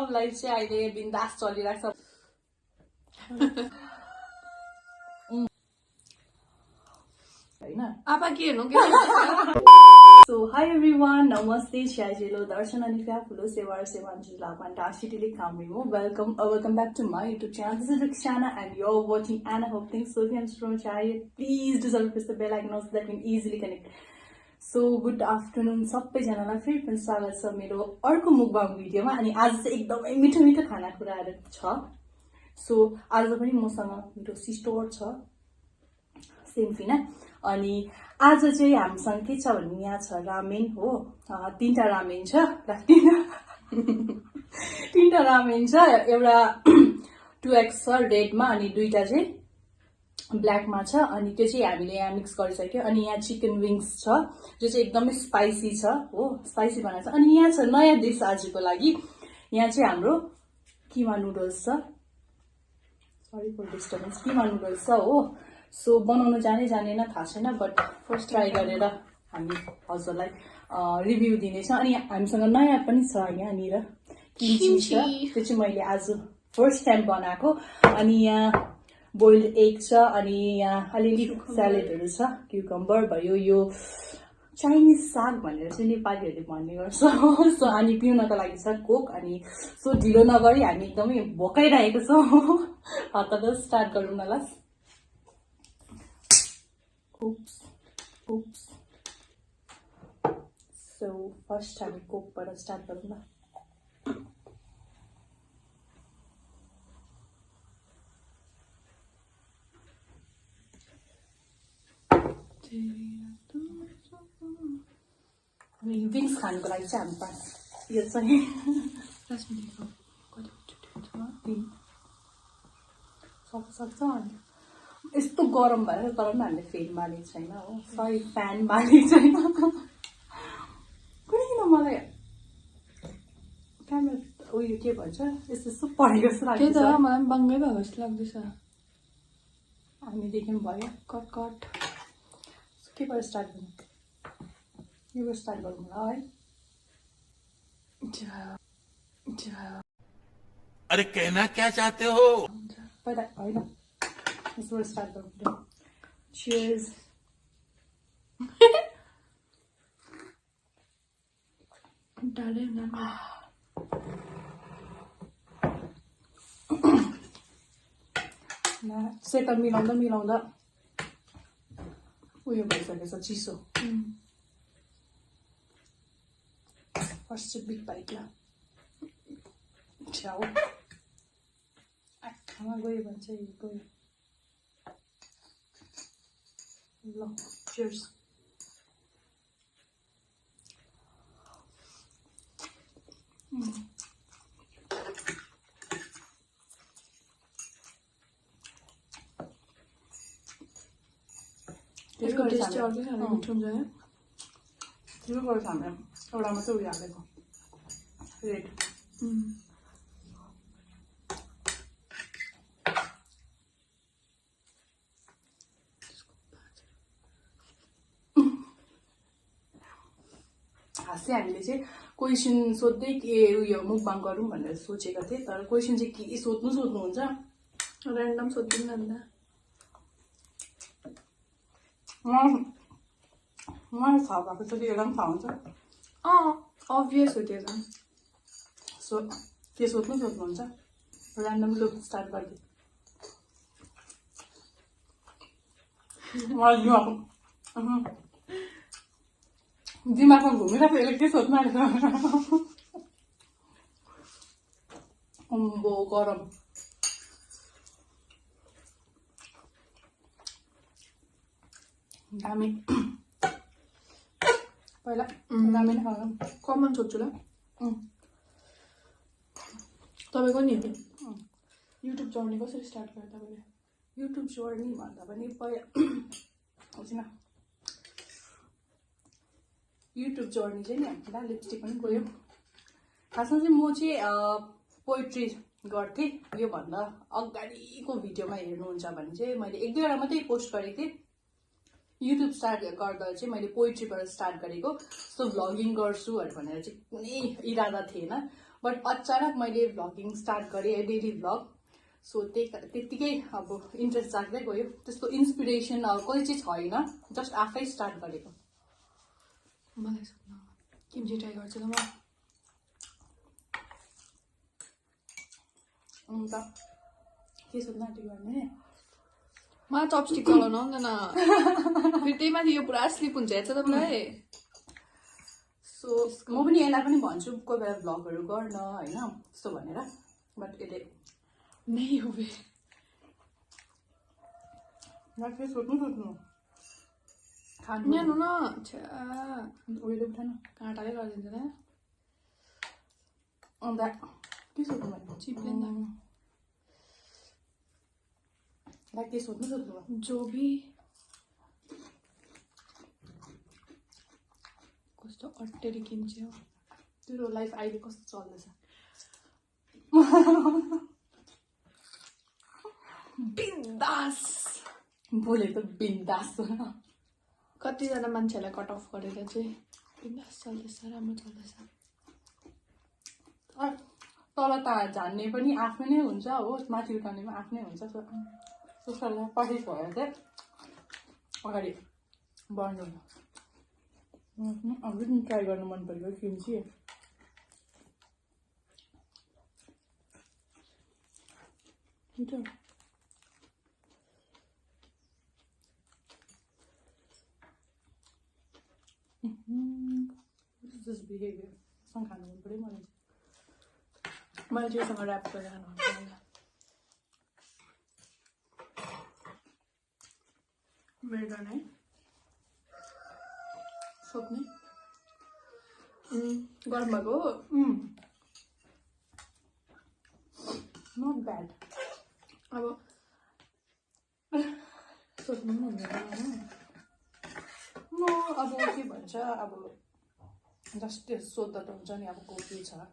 Love life चाहिँ अहिले बिन्दास चलिरहेको छ। हैन आपा के हेर्नु के So, hi everyone, namaste, Shajilo, Darshan Anifya, Fulo Sevar Sevanjila, Pantashitili Kamimo. Welcome back to my YouTube channel. This is Rikshana and you're watching Anna Hope Things. So, if you're from Chai, please do press the bell icon so that we can easily connect. So, good afternoon, सबै जनालाई फेरि पनि स्वागत छ मेरो अर्को मुकबाङ भिडियोमा। अनि आज चाहिँ एकदमै मिठो मिठो खानाकुराहरू छ। सो आज पनि मसँग मेरो सिस्टर छ सेम्फिना। अनि आज चाहिँ हामीसँग के छ भने यहाँ छ रामेन हो, तीनटा रामेन छ, तीनटा रामेन छ, एउटा 2x छ रेडमा अनि दुईटा चाहिँ ब्ल्याकमा छ। अनि त्यो चाहिँ हामीले यहाँ मिक्स गरिसक्यो। अनि यहाँ चिकन विङ्स छ जो चाहिँ एकदमै स्पाइसी छ हो, स्पाइसी बनाएको छ। अनि यहाँ छ नयाँ डिस आजको लागि, यहाँ चाहिँ हाम्रो किमा नुडल्स छ, सरी फर डिस्टर्बेन्स, किमा नुडल्स छ हो। सो बनाउनु जानेन थाहा छैन, बट फर्स्ट ट्राई गरेर हामी हजुरलाई रिभ्यू दिनेछौँ। अनि हामीसँग नयाँ पनि छ यहाँनिर किम्ची छ, त्यो चाहिँ मैले आज फर्स्ट टाइम बनाएको। अनि यहाँ बोइल्ड एग छ, अनि यहाँ अलिअलि स्यालेडहरू छ, क्युकम्बर भयो, यो चाइनिज साग भनेर चाहिँ नेपालीहरूले भन्ने गर्छ। सो अनि पिउनको लागि छ कोक। अनि सो ढिलो नगरी हामी एकदमै भोकाइरहेको छौँ, हतार स्टार्ट गरौँ न ल। Oops. So first हामी कोकबाट स्टार्ट गरौँ न। अनि विङ्स खानुको लागि चाहिँ हामी पास यो चाहिँ सक्छ। अनि यस्तो गरम भएर तर पनि हामीले फेन बालेको छैन हो, सरी फ्यान बालेको छैन। किन मलाई क्यामेरा उयो के भन्छ यस्तो पढेको जस्तो लाग्छ, मलाई पनि बङ्गै भएको जस्तो लाग्दैछ। हामीदेखि भयो कट केबाट स्टार्ट गर्नु, योबाट स्टार्ट गरौँ होला है। अरे कहना क्या चाहते हो? पहिला होइन यसबाट स्टार्ट गरौँ। चियर्स। सेता मिलाउँदा उयो भइसकेछ चिसो। फर्स्ट चाहिँ बिग बाइट ल, छ्याउ आँखामा गयो भने चाहिँ गयो ल। चियर्स। त्यसको टेस्ट चाहिँ अर्कै खाले मिठो हुन्छ है। त्यसो गर्छ हामीले एउटा मात्रै उयो हालेको रेड। हाँस्दै हामीले चाहिँ क्वेसन सोध्दै के उयो मुकबाङ गरौँ भनेर सोचेका थिएँ, तर क्वेसन चाहिँ के सोध्नुहुन्छ ऱ्यान्डम सोध्दिनु न अन्त। मलाई थाहा भएको छ, एउटा पनि थाहा हुन्छ। अभियस हो त्यो त। सो के सोध्नुहुन्छ ऱ्यान्डम लुक स्टार्ट गरिदिनु। मलाई दिमागमा घुमिरहेको यसले के सोध्नु आएको अम्बो गरम। दामी। पहिला दामी नै खानु कमन सोध्छु ल। तपाईँको नि युट्युब जर्नी कसरी स्टार्ट गर्यो तपाईँले? युट्युब जर्नी भन्दा पनि पहिला होइन, युट्युब जर्नी चाहिँ नि हामीलाई लिपस्टिक पनि गयो। खासमा चाहिँ म चाहिँ पोइट्री गर्थेँ। योभन्दा अगाडिको भिडियोमा हेर्नुहुन्छ भने चाहिँ मैले एक दुईवटा मात्रै पोस्ट गरेको थिएँ। युट्युब स्टार्ट गर्दा चाहिँ मैले पोइट्रीबाट स्टार्ट गरेको। सो भ्लगिङ गर्छु भनेर चाहिँ कुनै इरादा थिएन। बट अचानक मैले भ्लगिङ स्टार्ट गरेँ डेली भ्लग सो त्यतिकै अब इन्ट्रेस्ट जाग्दै गयो त्यस्तो इन्सपिरेसन कोही चाहिँ छैन जस्ट आफै स्टार्ट गरेको मलाई सोध्न किम्ची ट्राई गर्छु ल म अन्त के सोध्न आँटेको गर्ने मलाई चपस्टिक चलाउन आउँदैन फेरि त्यही माथि यो पुरा स्लिप हुन्छ हेर्छ तपाईँलाई सो म पनि यसलाई पनि भन्छु कोही बेला भ्लगहरू गर्न होइन त्यस्तो भनेर बट यसले नहीं हो बे सोध्नु खानु न्यानो न छ्या उयो उठा न काँटाले गरिदिन्छ ल अन्त के सोध्नु भने चिप्ले ला के सोध्नु जो भी कस्तो अट्टेरी किम्ची हो तेरो लाइफ अहिले कस्तो चल्दैछ बिन्दास बोलेको बिन्दास कतिजना मान्छेलाई कट अफ गरेर चाहिँ बिन्दास चल्दैछ राम्रो चल्दैछ तल त झान्ने पनि आफ्नै नै हुन्छ हो माथि उठाउने पनि आफ्नै हुन्छ त्यसलाई पछि भएर चाहिँ अगाडि बढ्नु अझै पनि ट्राई गर्नु मन परेको किम्ची मिठो जस्ट बिहेभियर सँग खानु मन पऱ्यो मलाई मैले त्योसँग ऱ्याप गरेर खानुहुन्छ मेरो टर्न है सोध्ने गरम भएको हो नट ब्याड अब सोध्नु पनि हुँदैन म अब के भन्छ अब जस्ट सोध्दा त हुन्छ नि अब को के छ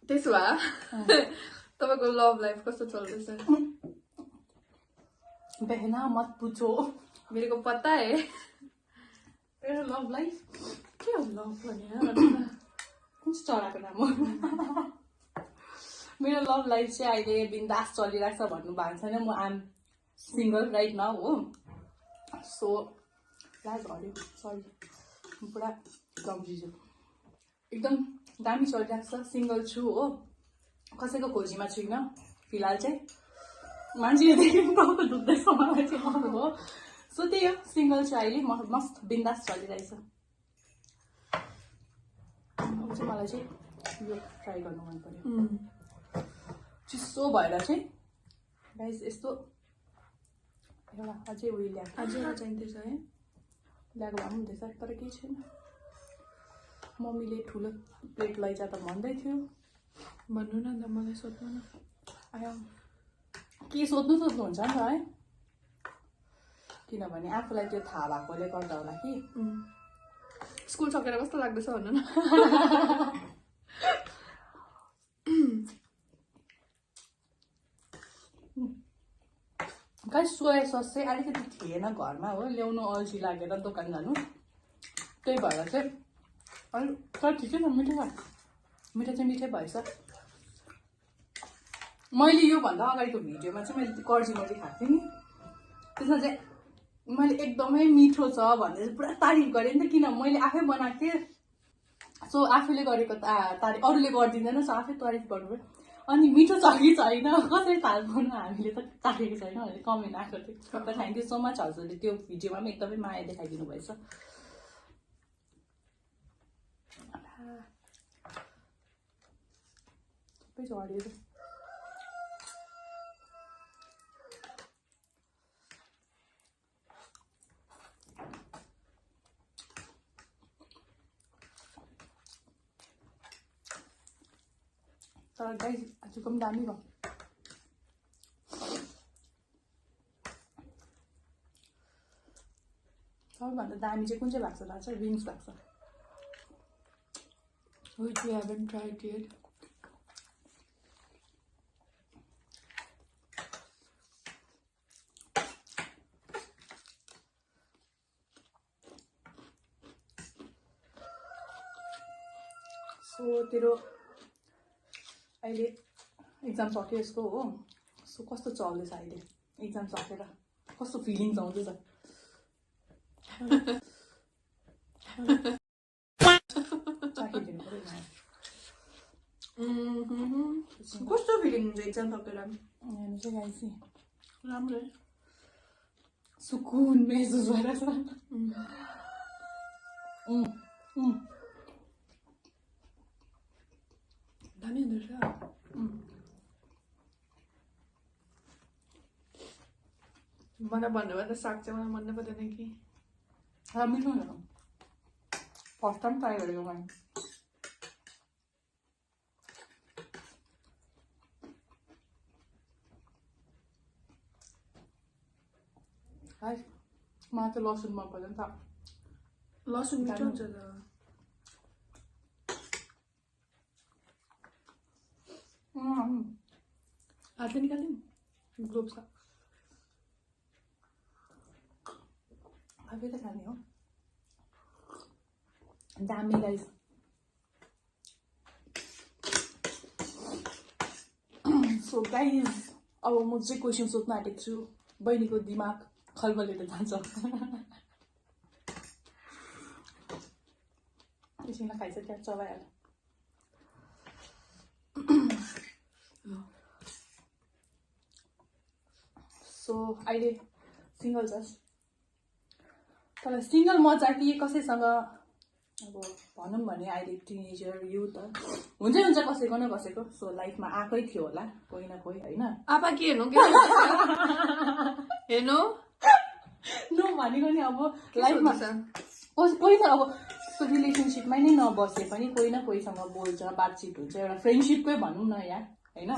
त्यसो भए तपाईँको लभ लाइफ कस्तो चल्दैछ बहना मत पूछो मेरे को पता है मेरो लभ लाइफ के हो लभ भने कुन चराको नाम हो मेरो लभ लाइफ चाहिँ अहिले बिन्दास चलिरहेको छ भन्नु भएको छैन म आम सिङ्गल राइट नाउ हो सो लाज हऱ्यो सरी पुरा कम्फ्युजन एकदम दामी चलिरहेको छ सिङ्गल छु हो कसैको खोजीमा छुइनँ फिलहाल चाहिँ मान्छेले देखेर टाउको दुख्दैछ मलाई चाहिँ हो सो त्यही हो सिङ्गल छु अहिले मस्त बिन्दास चलिरहेछ अब चाहिँ मलाई चाहिँ यो ट्राई गर्नु मन पर्यो चिसो भएर चाहिँ गाइस यस्तो एउटा अझै उयो ल्याएको अझै चाहिँदैछ है ल्याएको भए पनि हुँदैछ तर केही छैन मम्मीले ठुलो प्लेट लैजा त भन्दै थियो भन्नु न अन्त मलाई सोध्नु न आयो के सोध्नुहुन्छ नि त है किनभने आफूलाई त्यो थाहा भएकोले गर्दा होला कि स्कुल सकेर कस्तो लाग्दैछ भन्नु न गाइस सोया सस चाहिँ अलिकति थिएन घरमा हो ल्याउनु अल्छी लागेर दोकान जानु त्यही भएर चाहिँ अलिक तर ठिकै छ मिठो छ मिठो चाहिँ मिठै भएछ मैले योभन्दा अगाडिको भिडियोमा चाहिँ मैले कर्जिमरी खाएको थिएँ नि त्यसमा चाहिँ मैले एकदमै मिठो छ भनेर चाहिँ पुरा तारिफ गरेँ नि त किन मैले आफै बनाएको थिएँ सो आफूले गरेको तारिफ अरूले गरिदिँदैन सो आफै तारिफ गर्नु अनि मिठो छ कि छैन कसरी थाहा पाउनु हामीले त तारेको छैन भनेर कमेन्ट आएको थियो त थ्याङ्क यू सो मच हजुरले त्यो भिडियोमा पनि एकदमै माया देखाइदिनु भएछ सबै झऱ्यो तर गाइस आजको पनि दामी भयो सबैभन्दा दामी चाहिँ कुन चाहिँ लाग्छ थाहा छ विङ्स लाग्छ which we haven't tried yet. So तेरो अहिले एक्जाम सक्यो यसको हो सो कस्तो चल्दैछ अहिले एक्जाम सकेर कस्तो फिलिङ्स आउँदैछ चाखिदिनु पऱ्यो कस्तो फिलिङ हुन्छ एक्जाम सकेर हेर्नु चाहिँ गाइसी राम्रो सुकुन महसुस भइरहेछ दामी हुँदो रहेछ मलाई भन्नुभयो त साग चाहिँ मलाई मन नै पर्दैन कि मिठो हुन्छ फर्स्ट टाइम ट्राई गरेको मैले मलाई त लसुन मन पर्दैन त लसुन मिठो हुन्छ त हातले निकाल्यौँ ग्लोभ्स आफै त खाने हो दामी गाइस सो गाइज अब म चाहिँ क्वेसन सोध्न आँटेको छु बहिनीको दिमाग खलबलेर जान्छ एकछिनमा खाइसक्यो चलाइहाल्यो सो अहिले सिङ्गल छस् तर सिङ्गल मजा कि कसैसँग अब भनौँ भने अहिले टिनेजर युथ हुन्छै हुन्छ कसैको न कसैको सो लाइफमा आएकै थियो होला कोही न कोही होइन आपा के हेर्नु हेर्नु नो भनेको नि अब लाइफमा कोही त अब रिलेसनसिपमै नै नबसे पनि कोही न कोहीसँग बोल्छ बातचित हुन्छ एउटा फ्रेन्डसिपकै भनौँ न यहाँ होइन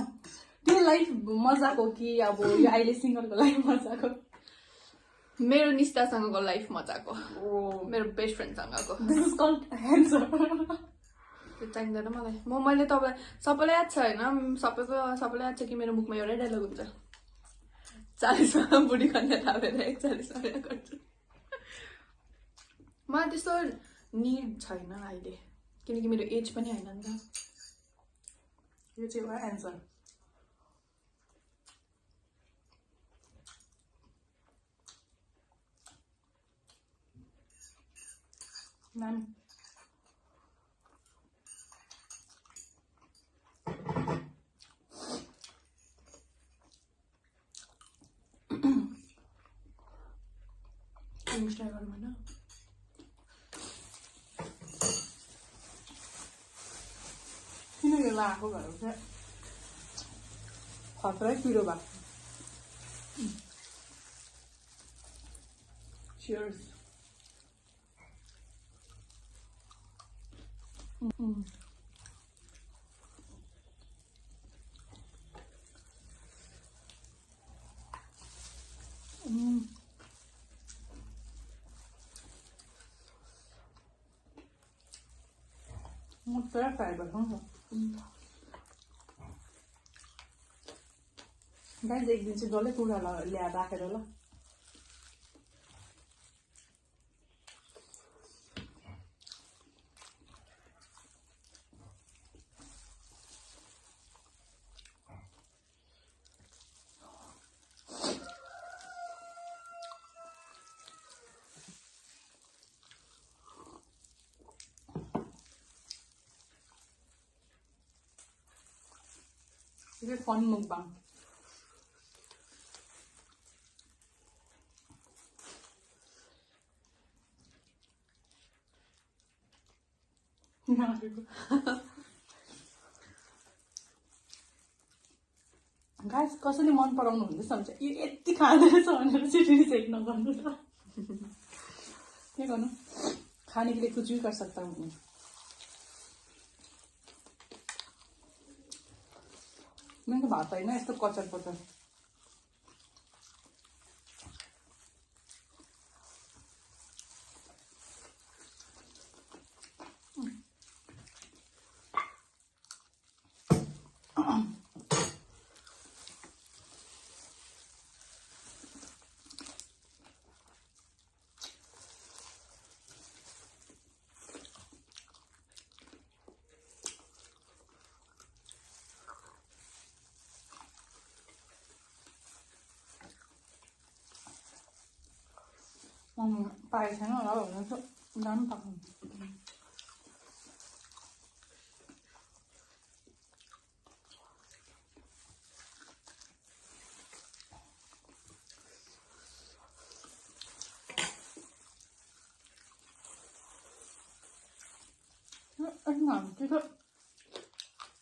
त्यो लाइफ मजाको कि अब यो अहिले सिङ्गलको लाइफ मजाको मेरो निष्ठासँगको लाइफ मजाको मेरो बेस्ट फ्रेन्डसँगको दिस इज कल्ड ह्यान्डसम त्यो चाहिँदैन मलाई मैले तपाईँलाई सबैलाई याद छ होइन सबैलाई याद छ कि मेरो मुखमा एउटै डायलग हुन्छ 40मा बुढी कन्या थापेर 41मा बिहा गर्छु मलाई त्यस्तो निड छैन अहिले किनकि मेरो एज पनि होइन नि त यो चाहिँ एउटा एन्सर नानी इङ्ग्लिस ट्राई गरौँ होइन किन यो लगाएको भनेर चाहिँ खतरै पिरो भएको Cheers. Très fiber, hein? Guys, एक दिन चाहिँ डल्लै कुरा ल्याएर राखेर ल It's a fun mukbang. Guys, कसैले मन पराउनु हुँदैछ भने चाहिँ यो यति खाँदो रहेछ भनेर चाहिँ चेक नगर्नु ल के गर्नु खाने के लिए कुछ भी कर सकता हूँ मेरो त भात होइन यस्तो कचर पचर पाएको छैन होला भनेर चाहिँ दाम पाएको त्यो त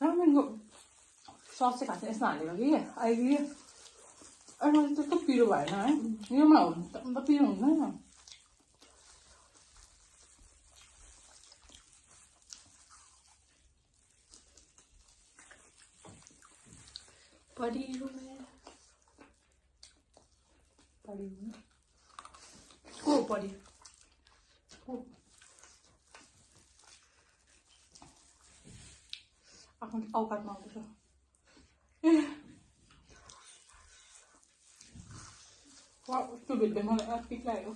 रामेनको सस चाहिँ खान्छ यसमा हालेको कि अहिले अहिले त्यस्तो पिरो भएन है योमा हो भने त अन्त पिरो हुँदैन परी को परी आफ्नो औकातमा आउँदैछ कस्तो भेट्दै मलाई एपिक लाग्यो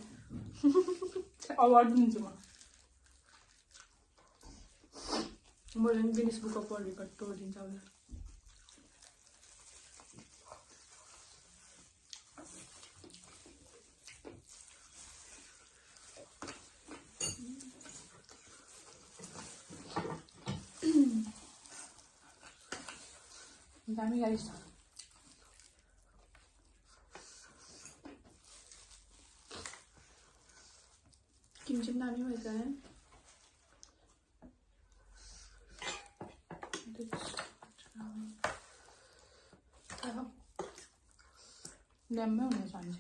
अवार्ड दिन्छु म मैले Guinness book of world record तोडिदिन्छ होला दामी गाइस किमची दामी भएछ है ड्याममै हुनेछ हामी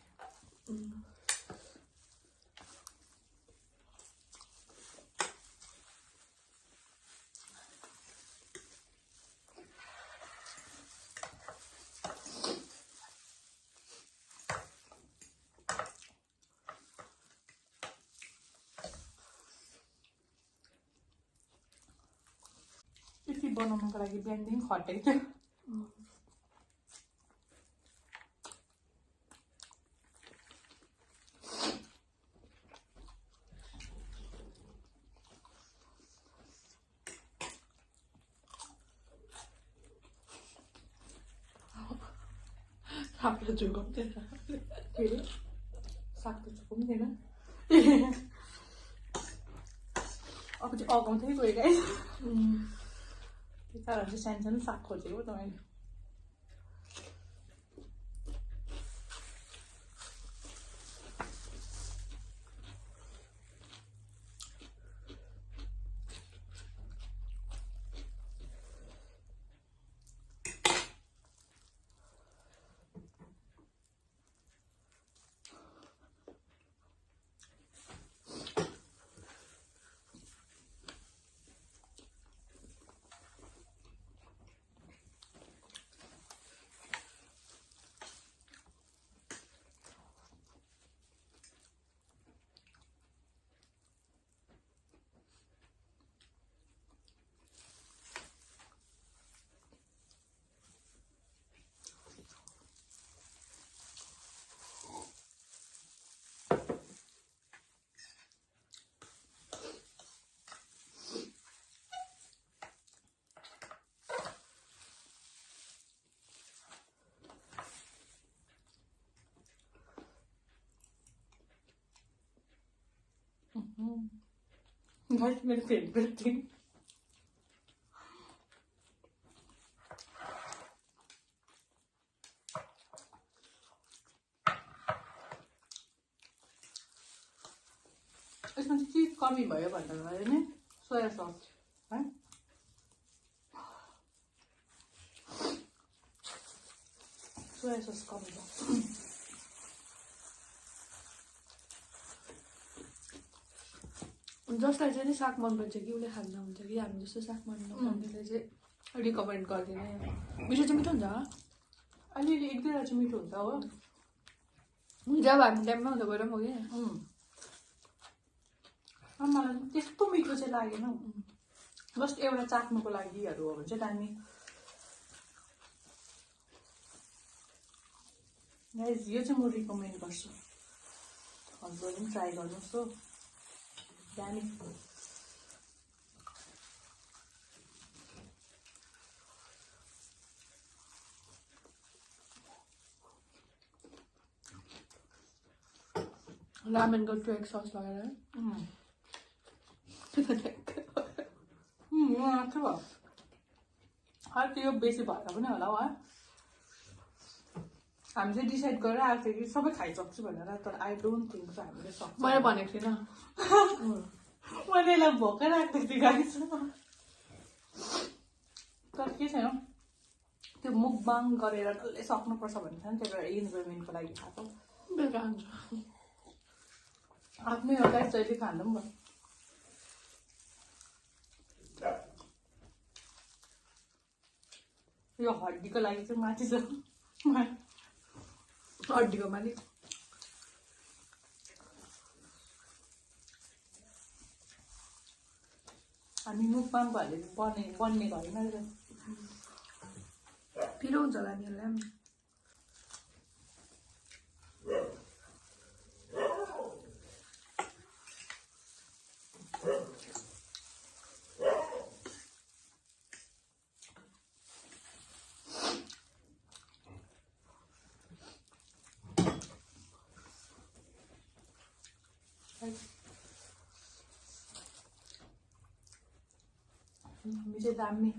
यति बनाउनुको लागि बिहानदेखि खटेको थियो आफ्नो जोगाउँदैन के अरे साग त चुकाउँदैन अब चाहिँ अगाउँदै गयो गाइस त्यही कारण चाहिँ सानो सानो साग खोजेको तपाईँले Guys, my favorite thing. यसमा चाहिँ के कमी भयो भन्दाखेरि नि सोया सस है सोया सस कमी भयो जसलाई चाहिँ नि साग मनपर्छ कि उसले खान्न हुन्छ कि हामी जस्तो साग मन नपर्नेले चाहिँ रिकमेन्ड गर्दैन मिठो चाहिँ मिठो हुन्छ अलिअलि एक दुईवटा चाहिँ मिठो हुन्छ हो जब हामी टाइममा हुँदा गएर म कि मलाई त्यस्तो मिठो चाहिँ लागेन जस्ट एउटा चाख्नुको लागिहरू हो भने चाहिँ दामी गाइस यो चाहिँ म रिकमेन्ड गर्छु हजुरले पनि ट्राई गर्नुहोस् हो दामी रामेनको 2x सस लगाएर त्यो बेसी भएर पनि होला है हामी चाहिँ डिसाइड गरेर आएको थियो कि सबै खाइसक्छु भनेर तर आई डोन्ट थिङ्क सो हामीले सक्छ मैले भनेको थिइनँ मैले यसलाई भोकै राख्दै थिएँ गाइस तर के छैन त्यो मुखबाङ गरेर डल्लै सक्नुपर्छ भन्ने छ नि त्यही भएर इन्जोयमेन्टको लागि खाएको बेलुका हुन्छ आफ्नै हो गाइस जहिले खाँदा पनि भयो यो हड्डीको लागि चाहिँ माथि छ हड्डीको मालिक हामी मुखबाङ भएले बन्ने भएन पिरो हुन्छ होला निहरूलाई पनि विजय दामी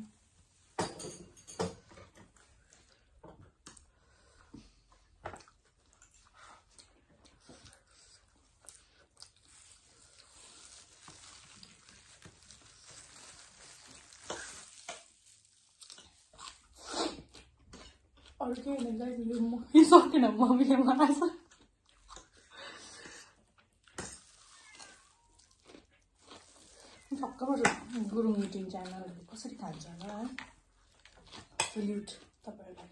अरू केही होइन गाइस यो सकेन मम्मीले बनाएछ छक्क पर्छ गुरुङ इटिङ च्यानलहरूले कसरी खान्छ होला है सल्युट तपाईँहरूलाई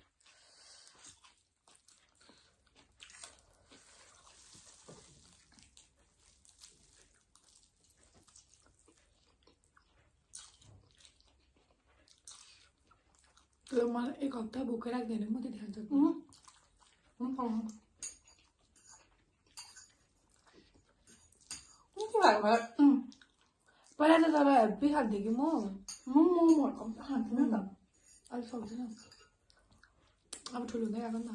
त्यो मलाई 1 हप्ता भोकै राख्दैन म त्यति खान्छ के भएको पहिला त तर हेब्बी खान्थेँ कि मोमोहरूको खान्थेन त अहिले सक्दिनँ अब ठुलो हुँदै गएको नि त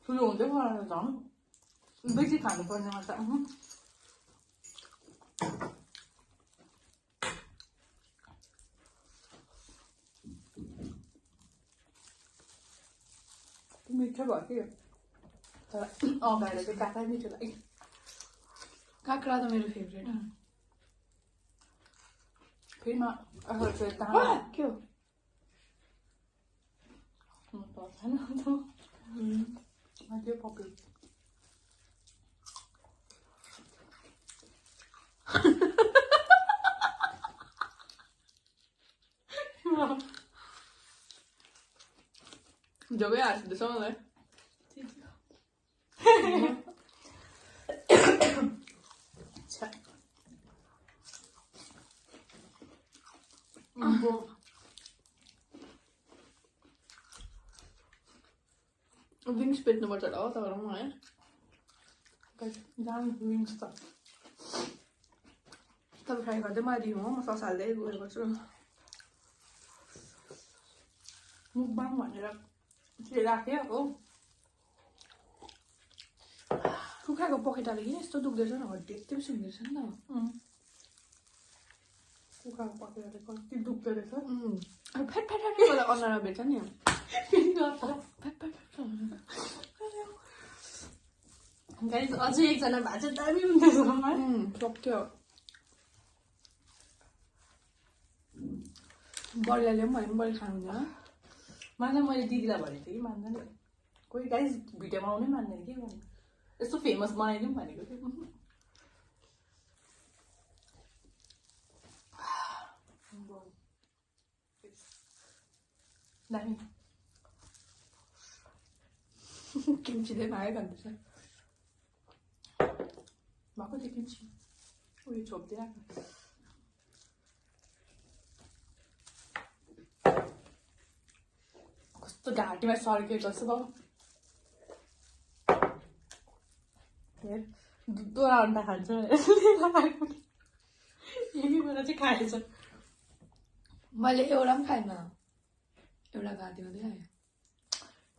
ठुलो हुँदै गएर झन् बेसी खानुपर्नेमा त मिठो भयो कि तर अगाएर चाहिँ काँक्रा मिठो लाग्यो काँक्रा त मेरो फेभरेट फेरि के हो त्यो पपी जोगै हाँस्दैछ मलाई विङ्स बेच्नुपर्छ होला हो तपाईँलाई है जानु विङ्स त तपाईँ फ्राई गर्दै मलाई दिनु हो म सस हाल्दै उयो गर्छु मुखबाङ भनेर राखेँ हो कुखुराको पखेटाले किन यस्तो दुख्दैछ न हड्डी यति बेसी हुँदैछ नि त कुखुराको पखेटाले कति दुख्दो रहेछ अब फ्याट फ्याट फ्याट मलाई अनुहारमा भेट्छ नि फ्याट फ्याट गाइस अझै एकजना भाषा दामी हुँदैछ सक्यो बढीले पनि भयो बढी खानु हुँदैन मान्छ मैले दिदीलाई भनेको थिएँ कि मान्दैन कोही गाइस भिडियोमा आउनै मान्दैन के गर्नु यस्तो फेमस बनाइदिउँ भनेको थियो दामी किम्चीले भागै भन्दैछ भएको थियो किम्ची उयो छोपिदिइराख्नु कस्तो घाँटीमा सर्केको जस्तो भयो दोहोरा अन्डा खान्छ यही बेला चाहिँ खाएछ मैले एउटा पनि खाएन एउटा घाँटी मात्रै खाएँ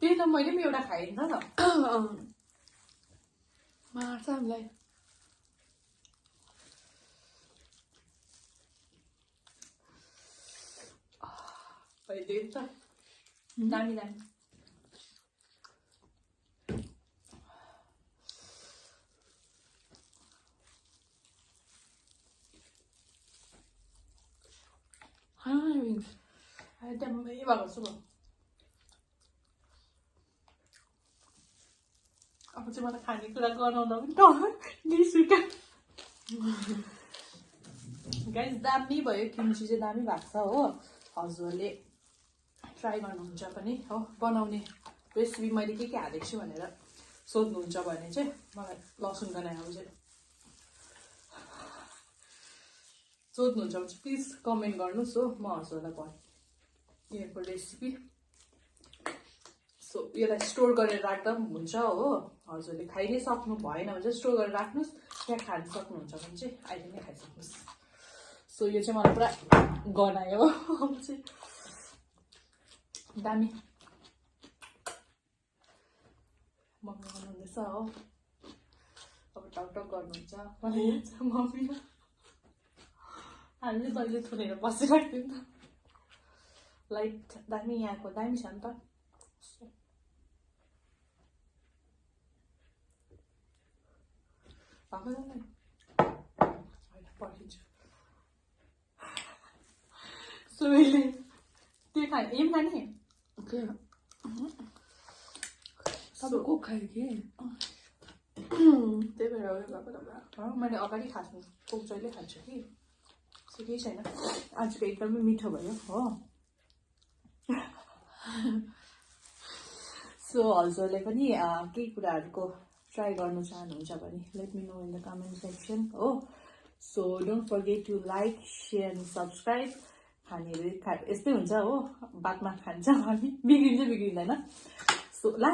त्यही त मैले पनि एउटा खाएँ नि त मार्छ हामीलाई अहिले त दामी दामी विङ्स एकदमै भएको छु म अब चाहिँ मलाई खानेकुरा गनाउँदा पनि रिस उठ्यो गाइस दामी भयो किम्ची चाहिँ दामी भएको छ हो हजुरले ट्राई गर्नुहुन्छ भने हो बनाउने रेसिपी मैले के हालेको छु भनेर सोध्नुहुन्छ भने चाहिँ मलाई लसुन गनाए अब चाहिँ सोध्नुहुन्छ भने चाहिँ प्लिज कमेन्ट गर्नुहोस् हो म हजुरलाई भने यहाँको रेसिपी सो यसलाई स्टोर गरेर राख्दा पनि हुन्छ हो हजुरले खाइ नै सक्नु भएन भने चाहिँ स्टोर गरेर राख्नुहोस् त्यहाँ खान सक्नुहुन्छ भने चाहिँ अहिले नै खाइसक्नुहोस् सो यो चाहिँ मलाई पुरा गनायो अब चाहिँ दामी मम्मी बनाउँदैछ हो अब टकटक गर्नुहुन्छ मलाई याद छ मम्मी हामीले जहिले थुनेर बसिरहेको थियो नि त लाइट दामी यहाँको दामी छ नि त पर्खिन्छु सो मैले त्यो खाएँ एम खाने को खायो कि त्यही भएर उयो भएको तपाईँ मैले अगाडि खाएको कोक जहिले खान्छु कि सो केही छैन आजको एकदमै मिठो भयो हो सो हजुरले पनि केही कुराहरूको ट्राई गर्नु चाहनुहुन्छ भने let me know in the comment section हो so don't forget to like share and subscribe खानेहरू यस्तै हुन्छ हो बादमा खान्छ हामी बिग्रिन्छ बिग्रिँदैन सो ला